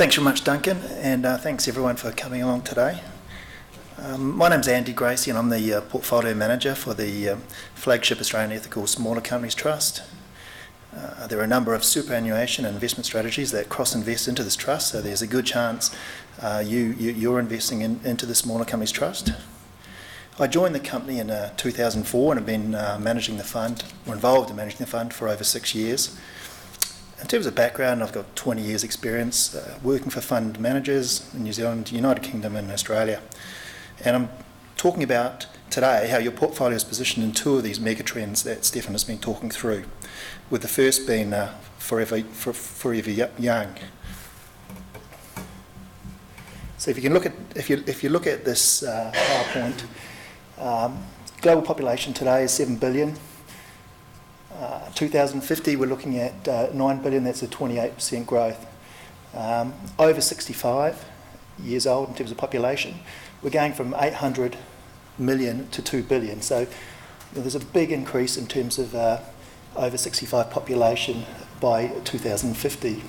Thanks very much, Duncan, and thanks everyone for coming along today. My name's Andy Gracey and I'm the Portfolio Manager for the flagship Australian Ethical Smaller Companies Trust. There are a number of superannuation and investment strategies that cross-invest into this trust, so there's a good chance you're investing into the Smaller Companies Trust. I joined the company in 2004 and have been managing the fund, or involved in managing the fund, for over 6 years. In terms of background, I've got 20 years experience working for fund managers in New Zealand, United Kingdom and Australia. And I'm talking about today how your portfolio is positioned in two of these megatrends that Stefan has been talking through, with the first being forever young. So if you look at this PowerPoint, global population today is 7 billion. 2050 we're looking at 9 billion, that's a 28% growth. Over 65 years old in terms of population, we're going from 800 million to 2 billion. So there's a big increase in terms of over 65 population by 2050.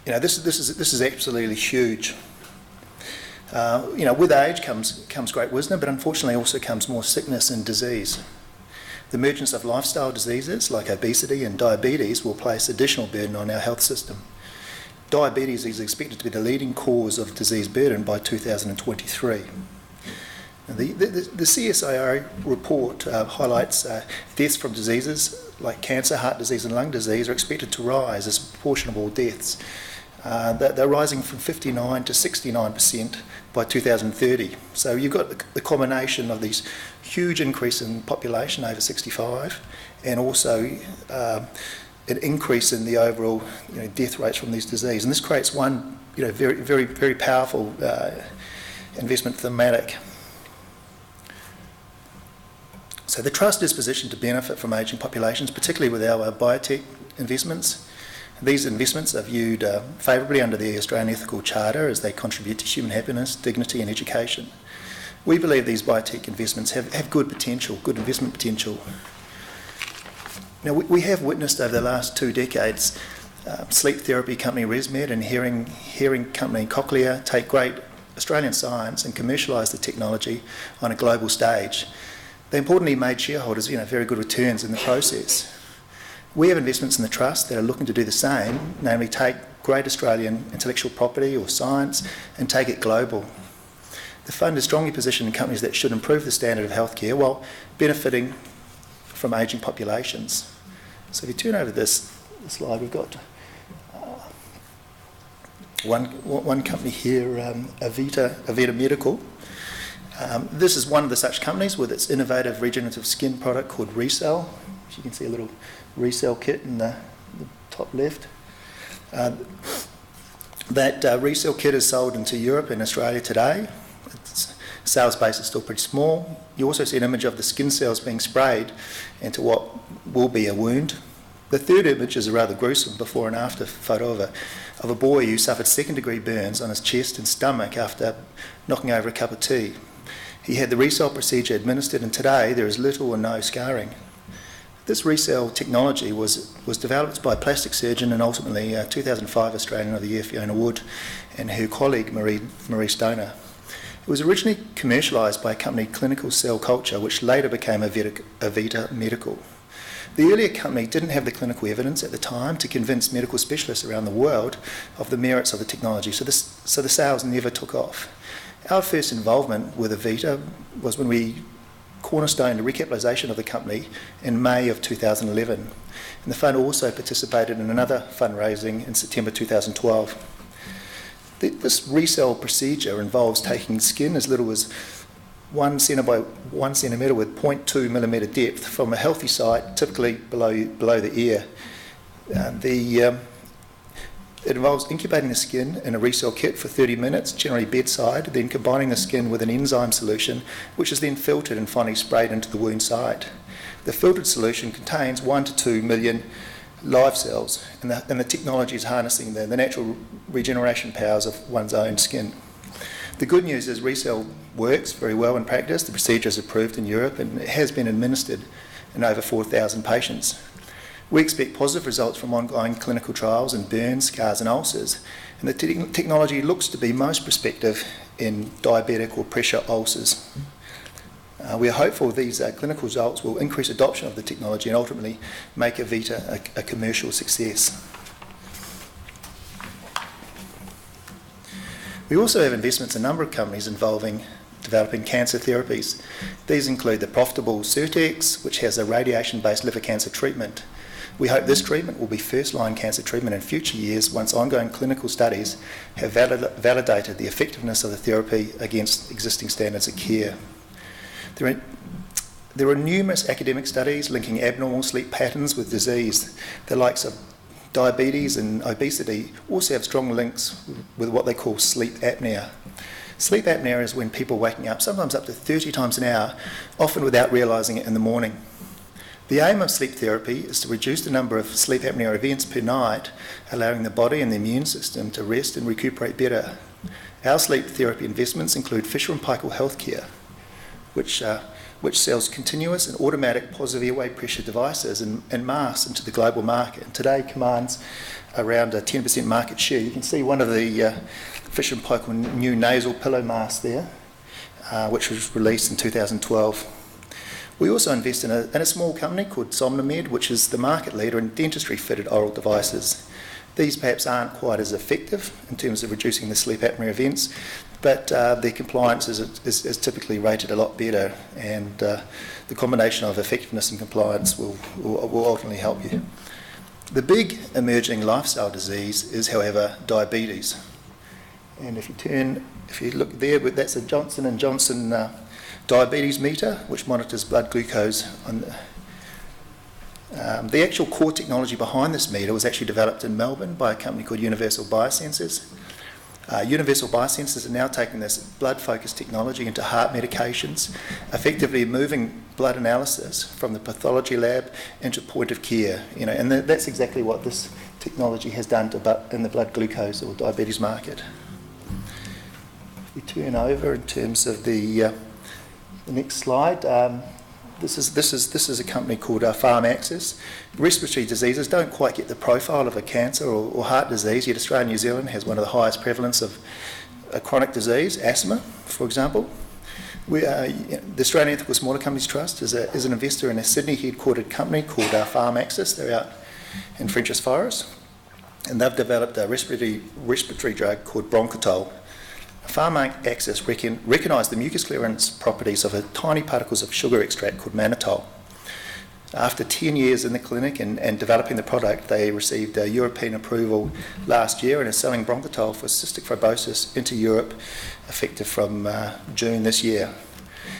This is absolutely huge. With age comes great wisdom, but unfortunately also comes more sickness and disease. The emergence of lifestyle diseases like obesity and diabetes will place additional burden on our health system. Diabetes is expected to be the leading cause of disease burden by 2023. The CSIRO report highlights deaths from diseases like cancer, heart disease and lung disease are expected to rise as a proportion of all deaths. They're rising from 59 to 69% by 2030. So you've got the combination of these huge increase in population over 65 and also an increase in the overall death rates from these diseases. And this creates one very, very, very powerful investment thematic. So the trust is positioned to benefit from ageing populations, particularly with our biotech investments. These investments are viewed favourably under the Australian Ethical Charter as they contribute to human happiness, dignity and education. We believe these biotech investments have good potential, good investment potential. Now, we have witnessed over the last 2 decades sleep therapy company ResMed and hearing company Cochlear take great Australian science and commercialise the technology on a global stage. They importantly made shareholders very good returns in the process. We have investments in the trust that are looking to do the same, namely take great Australian intellectual property or science and take it global. The fund is strongly positioned in companies that should improve the standard of healthcare while benefiting from ageing populations. So if you turn over this slide, we've got one company here, Avita Medical. This is one of the such companies with its innovative regenerative skin product called ReCell. You can see a little ReCell kit in the top left. That ReCell kit is sold into Europe and Australia today. Its sales base is still pretty small. You also see an image of the skin cells being sprayed into what will be a wound. The third image is a rather gruesome before and after photo of a boy who suffered second-degree burns on his chest and stomach after knocking over a cup of tea. He had the ReCell procedure administered, and today there is little or no scarring. This ReCell technology was developed by a plastic surgeon and ultimately 2005 Australian of the Year Fiona Wood and her colleague Marie Stoner. It was originally commercialised by a company, Clinical Cell Culture, which later became Avita Medical. The earlier company didn't have the clinical evidence at the time to convince medical specialists around the world of the merits of the technology, so the sales never took off. Our first involvement with Avita was when we cornerstoned the recapitalisation of the company in May of 2011. And the fund also participated in another fundraising in September 2012. This ReCell procedure involves taking skin as little as 1 centimetre by 1 centimetre with 0.2 millimetre depth from a healthy site, typically below the ear. It involves incubating the skin in a ReCell kit for 30 minutes, generally bedside, then combining the skin with an enzyme solution, which is then filtered and finally sprayed into the wound site. The filtered solution contains 1 to 2 million live cells, and the technology is harnessing the natural regeneration powers of one's own skin. The good news is ReCell works very well in practice. The procedure is approved in Europe and it has been administered in over 4,000 patients. We expect positive results from ongoing clinical trials in burns, scars and ulcers, and the technology looks to be most prospective in diabetic or pressure ulcers. We are hopeful these clinical results will increase adoption of the technology and ultimately make Avita a commercial success. We also have investments in a number of companies involving developing cancer therapies. These include the profitable Certex, which has a radiation-based liver cancer treatment. We hope this treatment will be first-line cancer treatment in future years once ongoing clinical studies have validated the effectiveness of the therapy against existing standards of care. There are numerous academic studies linking abnormal sleep patterns with disease. The likes of diabetes and obesity also have strong links with what they call sleep apnea. Sleep apnea is when people are waking up sometimes up to 30 times an hour, often without realising it in the morning. The aim of sleep therapy is to reduce the number of sleep apnea events per night, allowing the body and the immune system to rest and recuperate better. Our sleep therapy investments include Fisher & Paykel Healthcare, which sells continuous and automatic positive airway pressure devices and masks into the global market, and today commands around a 10% market share. You can see one of the Fisher & Paykel new nasal pillow masks there, which was released in 2012. We also invest in a small company called Somnomed, which is the market leader in dentistry-fitted oral devices. These perhaps aren't quite as effective in terms of reducing the sleep apnea events, but their compliance is typically rated a lot better, and the combination of effectiveness and compliance will ultimately help you. The big emerging lifestyle disease is, however, diabetes. And if you look there, that's a Johnson & Johnson diabetes meter, which monitors blood glucose. The actual core technology behind this meter was actually developed in Melbourne by a company called Universal Biosensors. Universal Biosensors are now taking this blood-focused technology into heart medications, effectively moving blood analysis from the pathology lab into point of care. And that's exactly what this technology has done in the blood glucose or diabetes market. If we turn over in terms of the next slide. This is a company called PharmAccess. Respiratory diseases don't quite get the profile of a cancer or heart disease, yet Australia and New Zealand has one of the highest prevalence of a chronic disease, asthma, for example. The Australian Ethical Smaller Companies Trust is an investor in a Sydney headquartered company called PharmAccess. They're out in Frenchs Forest, and they've developed a respiratory drug called Bronchitol. PharmAccess recognised the mucus clearance properties of tiny particles of sugar extract called mannitol. After 10 years in the clinic and developing the product, they received European approval last year and are selling Bronchitol for cystic fibrosis into Europe, effective from June this year.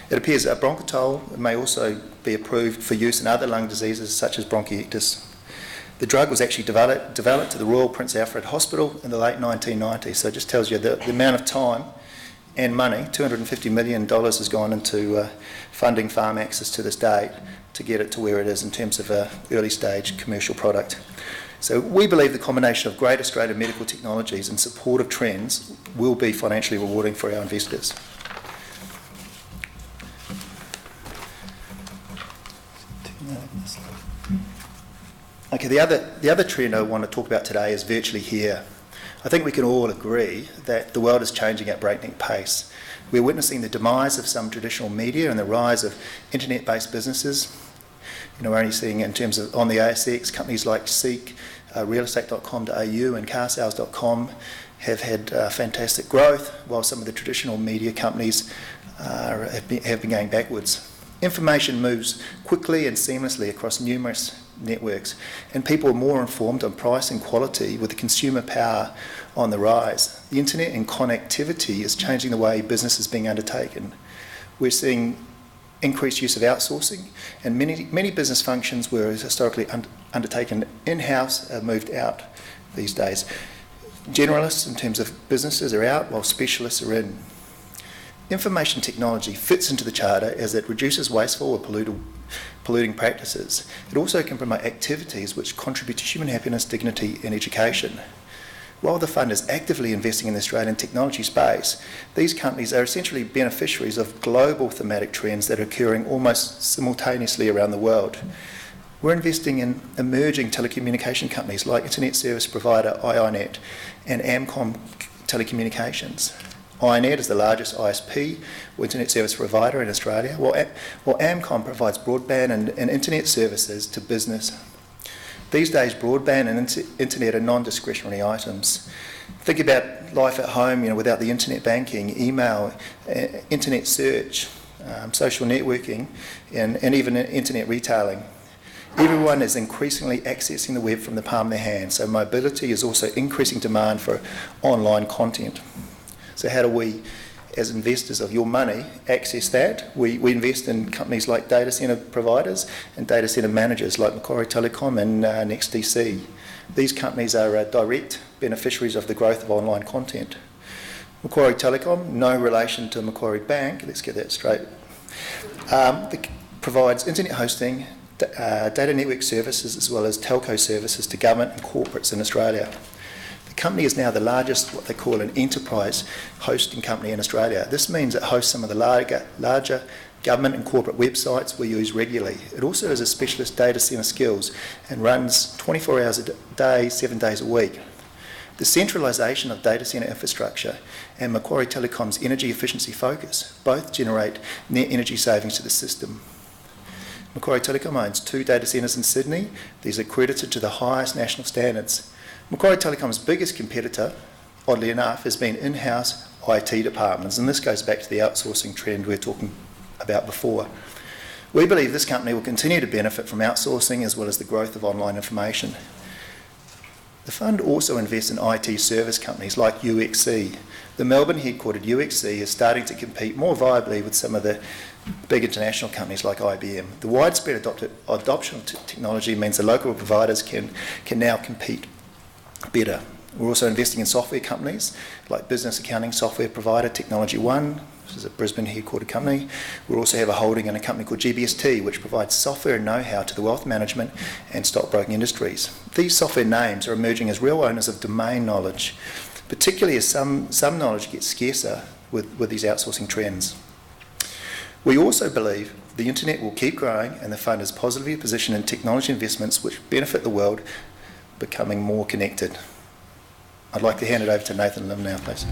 It appears that Bronchitol may also be approved for use in other lung diseases such as bronchiectasis. The drug was actually developed at the Royal Prince Alfred Hospital in the late 1990s, so it just tells you the amount of time and money, $250 million has gone into funding PharmAccess to this date to get it to where it is in terms of an early stage commercial product. So we believe the combination of great Australian medical technologies and supportive trends will be financially rewarding for our investors. Okay, the other trend I want to talk about today is virtually here. I think we can all agree that the world is changing at breakneck pace. We're witnessing the demise of some traditional media and the rise of internet-based businesses. We're only seeing in terms of on the ASX, companies like Seek, realestate.com.au and carsales.com have had fantastic growth, while some of the traditional media companies have been going backwards. Information moves quickly and seamlessly across numerous networks, and people are more informed on price and quality with the consumer power on the rise. The internet and connectivity is changing the way business is being undertaken. We're seeing increased use of outsourcing, and many business functions were historically undertaken in-house are moved out these days. Generalists in terms of businesses are out while specialists are in. Information technology fits into the charter as it reduces wasteful or polluting practices. It also can promote activities which contribute to human happiness, dignity and education. While the fund is actively investing in the Australian technology space, these companies are essentially beneficiaries of global thematic trends that are occurring almost simultaneously around the world. We're investing in emerging telecommunication companies like internet service provider iiNet and Amcom Telecommunications. iiNet is the largest ISP, or internet service provider in Australia, while Amcom provides broadband and internet services to business. These days, broadband and internet are non-discretionary items. Think about life at home, without the internet banking, email, internet search, social networking, and even internet retailing. Everyone is increasingly accessing the web from the palm of their hand, so mobility is also increasing demand for online content. So how do we, as investors of your money, access that? We invest in companies like data centre providers and data centre managers like Macquarie Telecom and NextDC. These companies are direct beneficiaries of the growth of online content. Macquarie Telecom, no relation to Macquarie Bank, let's get that straight, provides internet hosting, data network services as well as telco services to government and corporates in Australia. The company is now the largest, what they call an enterprise hosting company in Australia. This means it hosts some of the larger government and corporate websites we use regularly. It also has a specialist data centre skills and runs 24 hours a day, 7 days a week. The centralisation of data centre infrastructure and Macquarie Telecom's energy efficiency focus both generate net energy savings to the system. Macquarie Telecom owns 2 data centres in Sydney. These are accredited to the highest national standards. Macquarie Telecom's biggest competitor, oddly enough, has been in-house IT departments, and this goes back to the outsourcing trend we were talking about before. We believe this company will continue to benefit from outsourcing as well as the growth of online information. The fund also invests in IT service companies like UXC. The Melbourne headquartered UXC is starting to compete more viably with some of the big international companies like IBM. The widespread adoption of technology means the local providers can now compete better. We're also investing in software companies like business accounting software provider Technology One, which is a Brisbane headquartered company. We also have a holding in a company called GBST, which provides software and know-how to the wealth management and stockbroking industries. These software names are emerging as real owners of domain knowledge, particularly as some knowledge gets scarcer with these outsourcing trends. We also believe the internet will keep growing, and the fund is positively positioned in technology investments which benefit the world becoming more connected. I'd like to hand it over to Nathan Lim now, please.